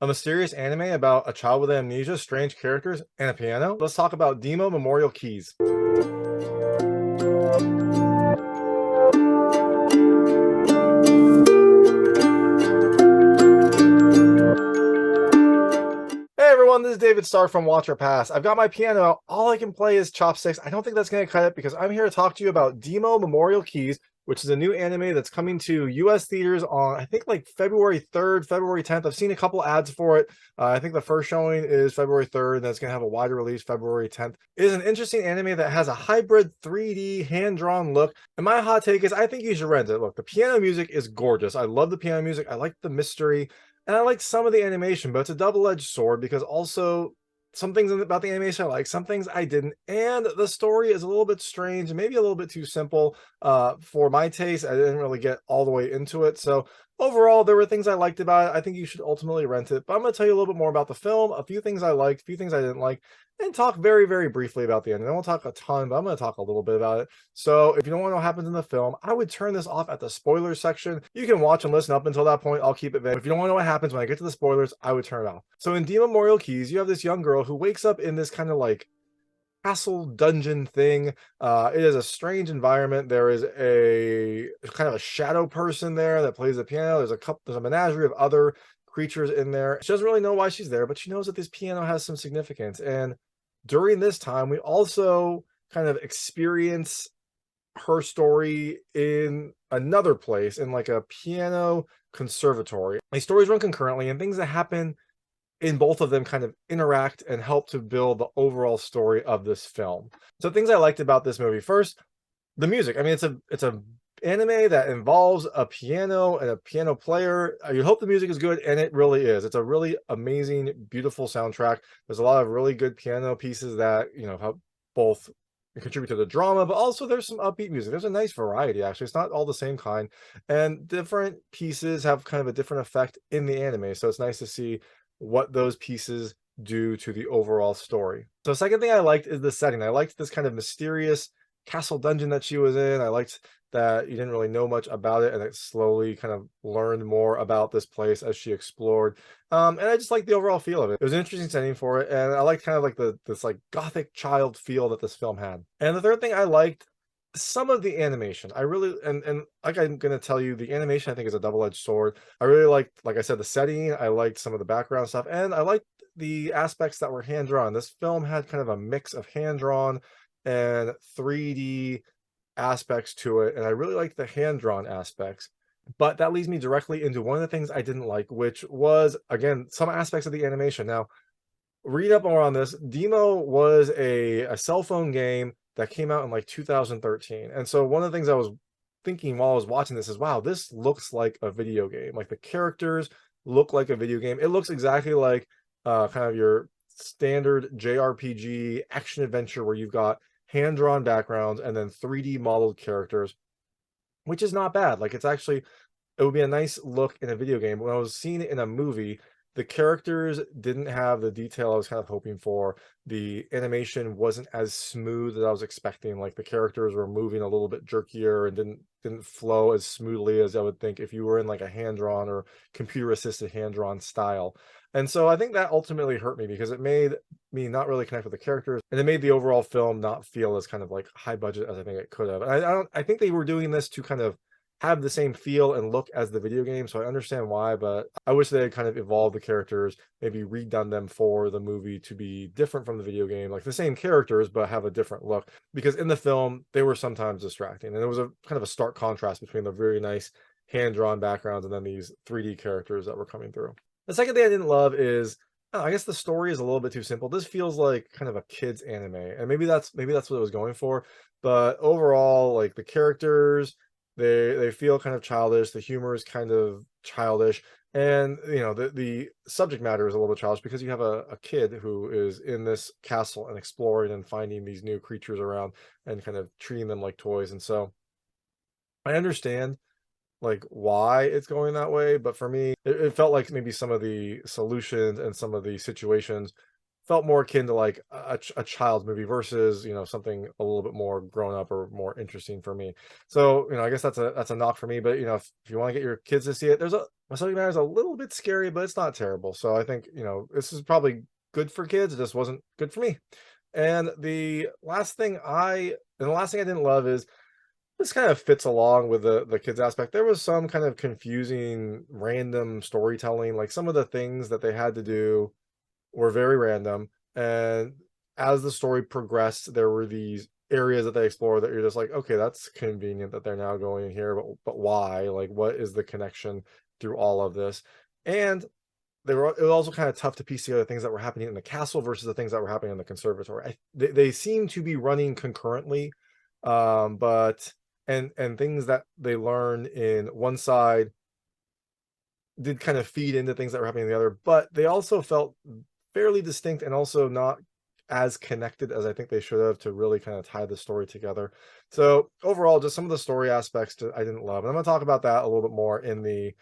A mysterious anime about a child with amnesia, strange characters, and a piano? Let's talk about DEEMO Memorial Keys. Hey everyone, this is David Stark from Watch or Pass. I've got my piano out. All I can play is Chopsticks. I don't think that's going to cut it because I'm here to talk to you about DEEMO Memorial Keys, which is a new anime that's coming to US theaters on, I think, like February 3rd, February 10th. I've seen a couple ads for it. I think the first showing is February 3rd, and then it's going to have a wider release February 10th. It is an interesting anime that has a hybrid 3D hand-drawn look. And my hot take is I think you should rent it. Look, the piano music is gorgeous. I love the piano music. I like the mystery. And I like some of the animation, but it's a double-edged sword because also some things about the animation I like, some things I didn't, and the story is a little bit strange, maybe a little bit too simple for my taste. I didn't really get all the way into it. So overall, there were things I liked about it. I think you should ultimately rent it, but I'm going to tell you a little bit more about the film, a few things I liked, a few things I didn't like, and talk very, very briefly about the end. And I won't talk a ton, but I'm going to talk a little bit about it. So if you don't want to know what happens in the film, I would turn this off at the spoilers section. You can watch and listen up until that point. I'll keep it vague. If you don't want to know what happens when I get to the spoilers, I would turn it off. So in DEEMO Memorial Keys, you have this young girl who wakes up in this kind of like castle dungeon thing. It is a strange environment. There is a kind of a shadow person there that plays the piano. There's a menagerie of other creatures in there. She doesn't really know why she's there, but she knows that this piano has some significance. And during this time, we also kind of experience her story in another place, in like a piano conservatory. These stories run concurrently, and things that happen in both of them kind of interact and help to build the overall story of this film. So things I liked about this movie: first, the music. I mean, it's a anime that involves a piano and a piano player. You hope the music is good, and it really is. It's a really amazing, beautiful soundtrack. There's a lot of really good piano pieces that, help both contribute to the drama, but also there's some upbeat music. There's a nice variety, actually. It's not all the same kind, and different pieces have kind of a different effect in the anime. So it's nice to see what those pieces do to the overall story. So second thing I liked is the setting. I liked this kind of mysterious castle dungeon that she was in. I liked that you didn't really know much about it, and it slowly kind of learned more about this place as she explored. And I just liked the overall feel of it. It was an interesting setting for it, and I liked kind of like this like gothic child feel that this film had. And the third thing I liked, some of the animation. I really, and like I'm gonna tell you, the animation I think is a double-edged sword. I really liked, like I said, the setting. I liked some of the background stuff, and I liked the aspects that were hand drawn. This film had kind of a mix of hand drawn and 3D aspects to it, and I really liked the hand drawn aspects. But that leads me directly into one of the things I didn't like, which was, again, some aspects of the animation. Now, read up more on this. DEEMO was a cell phone game that came out in like 2013. And so one of the things I was thinking while I was watching this is, wow, this looks like a video game. Like the characters look like a video game. It looks exactly like kind of your standard JRPG action adventure where you've got hand-drawn backgrounds and then 3D modeled characters, which is not bad. Like it would be a nice look in a video game. When I was seeing it in a movie, the characters didn't have the detail I was kind of hoping for. The animation wasn't as smooth as I was expecting. Like the characters were moving a little bit jerkier and didn't flow as smoothly as I would think if you were in like a hand-drawn or computer-assisted hand-drawn style. And so I think that ultimately hurt me because it made me not really connect with the characters, and it made the overall film not feel as kind of like high budget as I think it could have. And I think they were doing this to kind of have the same feel and look as the video game, so I understand why, but I wish they had kind of evolved the characters, maybe redone them for the movie to be different from the video game, like the same characters, but have a different look. Because in the film, they were sometimes distracting, and there was a kind of a stark contrast between the very nice hand-drawn backgrounds and then these 3D characters that were coming through. The second thing I didn't love is, I guess the story is a little bit too simple. This feels like kind of a kid's anime, and maybe that's what it was going for. But overall, like the characters, they feel kind of childish. The humor is kind of childish, and the subject matter is a little bit childish because you have a kid who is in this castle and exploring and finding these new creatures around and kind of treating them like toys. And so I understand like why it's going that way, but for me, it felt like maybe some of the solutions and some of the situations felt more akin to like a child's movie versus, something a little bit more grown up or more interesting for me. So, I guess that's a knock for me. But if you want to get your kids to see it, there's a subject matter is a little bit scary, but it's not terrible. So I think, this is probably good for kids. It just wasn't good for me. And the last thing I didn't love is this kind of fits along with the kids aspect. There was some kind of confusing random storytelling, like some of the things that they had to do were very random. And as the story progressed, there were these areas that they explored that you're just like, okay, that's convenient that they're now going here, but why? Like, what is the connection through all of this? And it was also kind of tough to piece together things that were happening in the castle versus the things that were happening in the conservatory. They seem to be running concurrently, but and things that they learn in one side did kind of feed into things that were happening in the other, but they also felt fairly distinct and also not as connected as I think they should have to really kind of tie the story together. So overall, just some of the story aspects I didn't love. And I'm going to talk about that a little bit more in the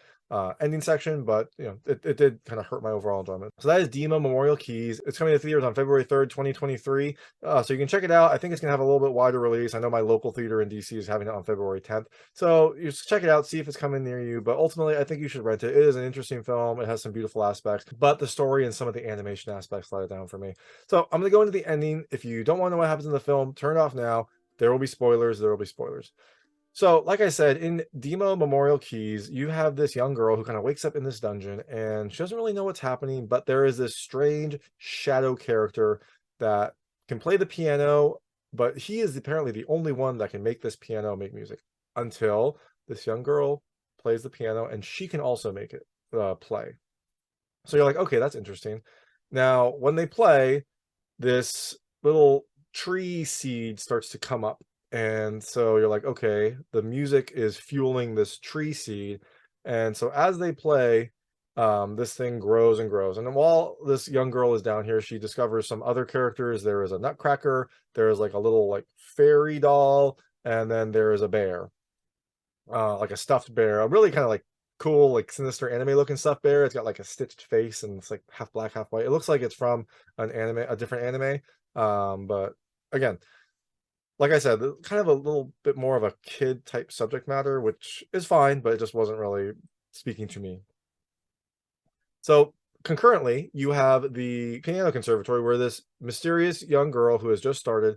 ending section, but it did kind of hurt my overall enjoyment. So that is DEEMO Memorial Keys. It's coming to theaters on February 3rd, 2023. So you can check it out. I think it's going to have a little bit wider release. I know my local theater in DC is having it on February 10th. So you just check it out, see if it's coming near you. But ultimately, I think you should rent it. It is an interesting film. It has some beautiful aspects, but the story and some of the animation aspects let it down for me. So I'm going to go into the ending. If you don't want to know what happens in the film, turn it off now. There will be spoilers. There will be spoilers. So, like I said, in DEEMO Memorial Keys, you have this young girl who kind of wakes up in this dungeon and she doesn't really know what's happening, but there is this strange shadow character that can play the piano, but he is apparently the only one that can make this piano make music until this young girl plays the piano and she can also make it play. So you're like, okay, that's interesting. Now, when they play, this little tree seed starts to come up. And so you're like, okay, the music is fueling this tree seed. And so as they play, this thing grows and grows. And then while this young girl is down here, she discovers some other characters. There is a nutcracker, there is like a little like fairy doll, and then there is a bear, like a stuffed bear, a really kind of like cool, like sinister anime looking stuffed bear. It's got like a stitched face and it's like half black, half white. It looks like it's from a different anime. But again, like I said, kind of a little bit more of a kid type subject matter, which is fine, but it just wasn't really speaking to me. So concurrently, you have the piano conservatory where this mysterious young girl who has just started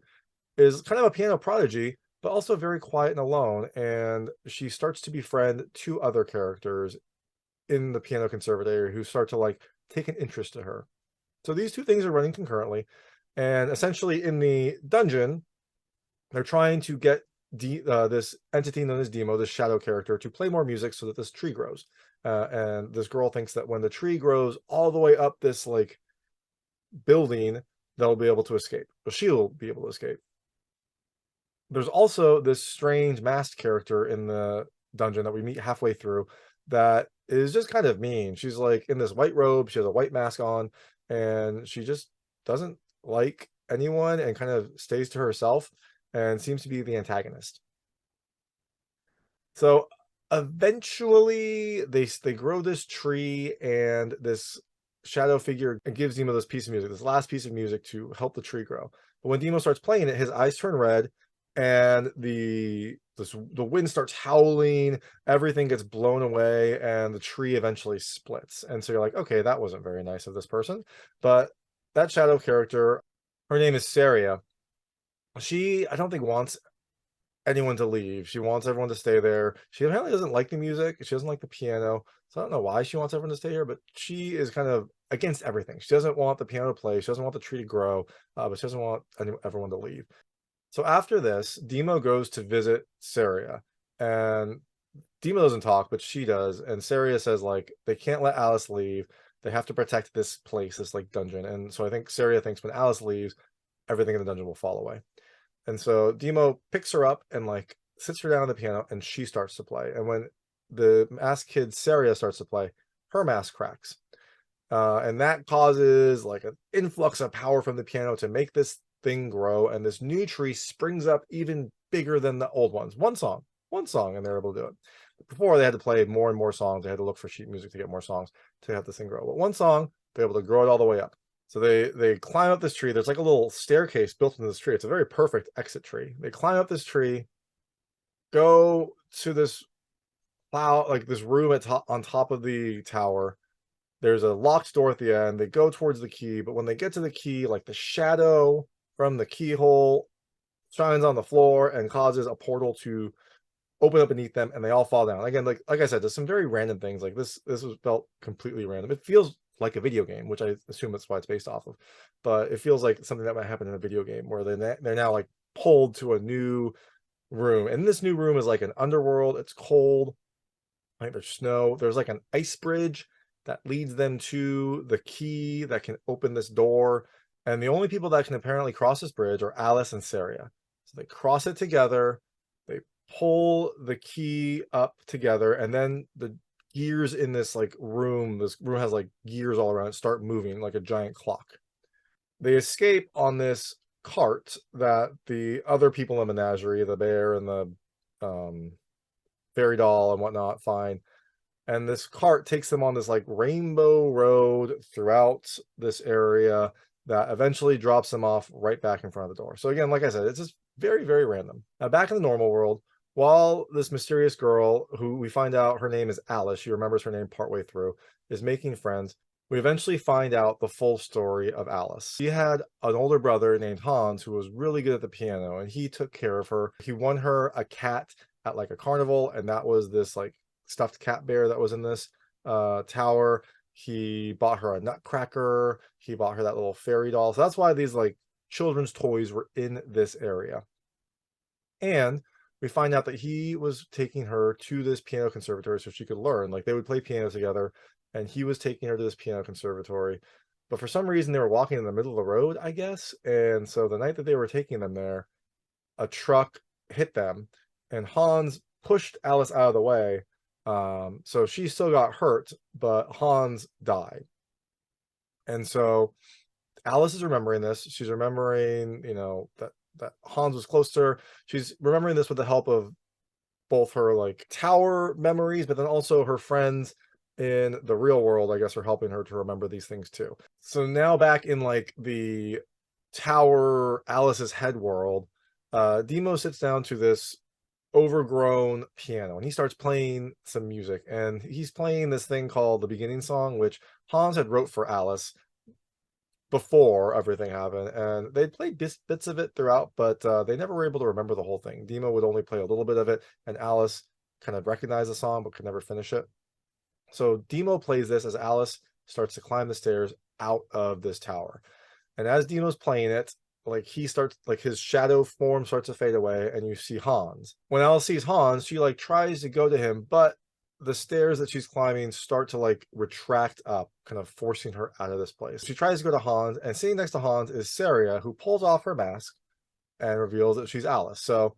is kind of a piano prodigy, but also very quiet and alone. And she starts to befriend two other characters in the piano conservatory who start to like take an interest to her. So these two things are running concurrently. And essentially in the dungeon, they're trying to get this entity known as DEEMO, this shadow character, to play more music so that this tree grows. And this girl thinks that when the tree grows all the way up this like building, they'll be able to escape. Well, she'll be able to escape. There's also this strange masked character in the dungeon that we meet halfway through that is just kind of mean. She's like in this white robe, she has a white mask on, and she just doesn't like anyone and kind of stays to herself and seems to be the antagonist. So eventually they grow this tree and this shadow figure gives DEEMO this piece of music, this last piece of music to help the tree grow. But when DEEMO starts playing it, his eyes turn red and the wind starts howling, everything gets blown away, and the tree eventually splits. And so you're like, okay, that wasn't very nice of this person. But that shadow character, her name is Sania. She, I don't think, wants anyone to leave. She wants everyone to stay there. She apparently doesn't like the music. She doesn't like the piano. So I don't know why she wants everyone to stay here, but she is kind of against everything. She doesn't want the piano to play. She doesn't want the tree to grow, but she doesn't want everyone to leave. So after this, DEEMO goes to visit Saria, and DEEMO doesn't talk, but she does. And Saria says like they can't let Alice leave. They have to protect this place, this like dungeon. And so I think Saria thinks when Alice leaves, everything in the dungeon will fall away. And so DEEMO picks her up and like sits her down on the piano, and she starts to play. And when the masked kid Saria starts to play, her mask cracks. And that causes like an influx of power from the piano to make this thing grow. And this new tree springs up even bigger than the old ones. One song, and they're able to do it. Before they had to play more and more songs. They had to look for sheet music to get more songs to have this thing grow. But one song, they're able to grow it all the way up. So they climb up this tree. There's like a little staircase built into this tree. It's a very perfect exit tree. They climb up this tree, go to this cloud, like this room on top of the tower. There's a locked door at the end. They go towards the key, but when they get to the key, like the shadow from the keyhole shines on the floor and causes a portal to open up beneath them, and they all fall down. Again, like I said, there's some very random things. Like this was felt completely random. It feels like a video game, which I assume that's why it's based off of, but it feels like something that might happen in a video game where they're now like pulled to a new room, and this new room is like an underworld. It's cold, like there's snow. There's like an ice bridge that leads them to the key that can open this door, and the only people that can apparently cross this bridge are Alice and Saria. So they cross it together, they pull the key up together, and then the gears in this this room has like gears all around it, start moving like a giant clock. They escape on this cart that the other people in the menagerie, the bear and the fairy doll and whatnot, find. And this cart takes them on this like rainbow road throughout this area that eventually drops them off right back in front of the door. So again, like I said, it's just very, very random. Now back in the normal world, while this mysterious girl, who we find out her name is Alice, she remembers her name partway through, is making friends, we eventually find out the full story of Alice. She had an older brother named Hans who was really good at the piano, and he took care of her. He won her a cat at like a carnival, and that was this like stuffed cat bear that was in this tower. He bought her a nutcracker. He bought her that little fairy doll. So that's why these like children's toys were in this area. And we find out that he was taking her to this piano conservatory so she could learn. Like they would play piano together, and he was taking her to this piano conservatory. But for some reason, they were walking in the middle of the road, I guess. And so the night that they were taking them there, a truck hit them, and Hans pushed Alice out of the way. So she still got hurt, but Hans died. And so Alice is remembering this. She's remembering, that Hans was close to her. She's remembering this with the help of both her like tower memories, but then also her friends in the real world, I guess, are helping her to remember these things too. So now back in like the tower Alice's head world, DEEMO sits down to this overgrown piano, and he starts playing some music, and he's playing this thing called the beginning song, which Hans had wrote for Alice before everything happened, and they played bits of it throughout, but they never were able to remember the whole thing. DEEMO would only play a little bit of it, and Alice kind of recognized the song but could never finish it. So DEEMO plays this as Alice starts to climb the stairs out of this tower, and as DEEMO's playing it, like he starts, like his shadow form starts to fade away, and you see Hans. When Alice sees Hans, she like tries to go to him, but the stairs that she's climbing start to like retract up, kind of forcing her out of this place. She tries to go to Hans, and sitting next to Hans is Saria, who pulls off her mask and reveals that she's Alice. So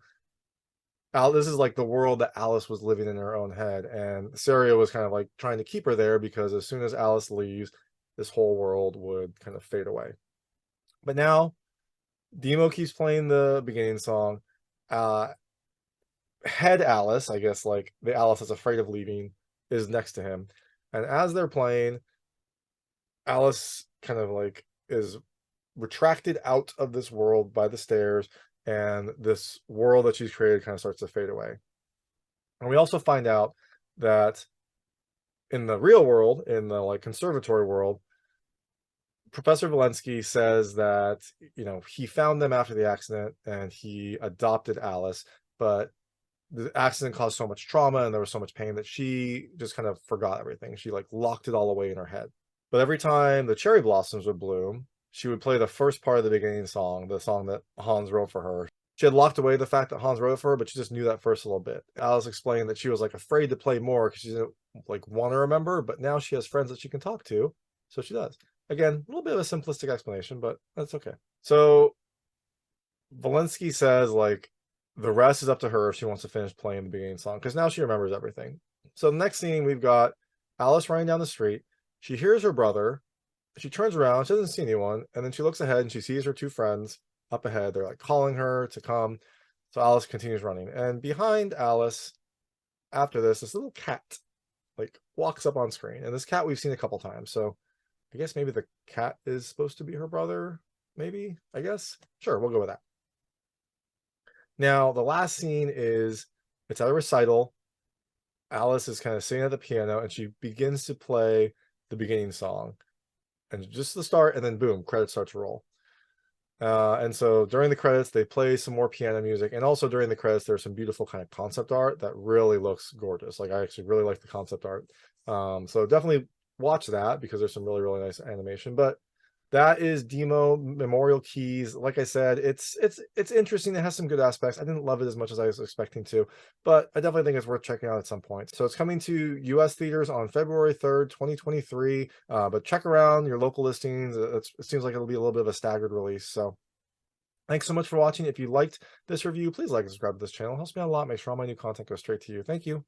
this is like the world that Alice was living in her own head, and Saria was kind of like trying to keep her there because as soon as Alice leaves, this whole world would kind of fade away. But now DEEMO keeps playing the beginning song. Head Alice, I guess, like the Alice that's afraid of leaving, is next to him. And as they're playing, Alice kind of like is retracted out of this world by the stairs, and this world that she's created kind of starts to fade away. And we also find out that in the real world, in the like conservatory world, Professor Valensky says that, he found them after the accident and he adopted Alice, but the accident caused so much trauma and there was so much pain that she just kind of forgot everything. She like locked it all away in her head. But every time the cherry blossoms would bloom, she would play the first part of the beginning song, the song that Hans wrote for her. She had locked away the fact that Hans wrote it for her, but she just knew that first little bit. Alice explained that she was like afraid to play more because she didn't like want to remember, but now she has friends that she can talk to, so she does. Again, a little bit of a simplistic explanation, but that's okay. So Valensky says like the rest is up to her if she wants to finish playing the beginning song, because now she remembers everything. So the next scene, we've got Alice running down the street. She hears her brother. She turns around. She doesn't see anyone. And then she looks ahead and she sees her two friends up ahead. They're like calling her to come. So Alice continues running. And behind Alice, after this little cat like walks up on screen. And this cat we've seen a couple times. So I guess maybe the cat is supposed to be her brother. Maybe, I guess. Sure, we'll go with that. Now, the last scene is it's at a recital. Alice is kind of sitting at the piano and she begins to play the beginning song. And just the start, and then boom, credits start to roll. And so during the credits, they play some more piano music. And also during the credits, there's some beautiful kind of concept art that really looks gorgeous. Like I actually really like the concept art. So definitely watch that because there's some really, really nice animation. But that is DEEMO Memorial Keys. Like I said, it's interesting. It has some good aspects. I didn't love it as much as I was expecting to, but I definitely think it's worth checking out at some point. So it's coming to US theaters on February 3rd, 2023. But check around your local listings. It seems like it'll be a little bit of a staggered release. So thanks so much for watching. If you liked this review, please like and subscribe to this channel. It helps me out a lot. Make sure all my new content goes straight to you. Thank you.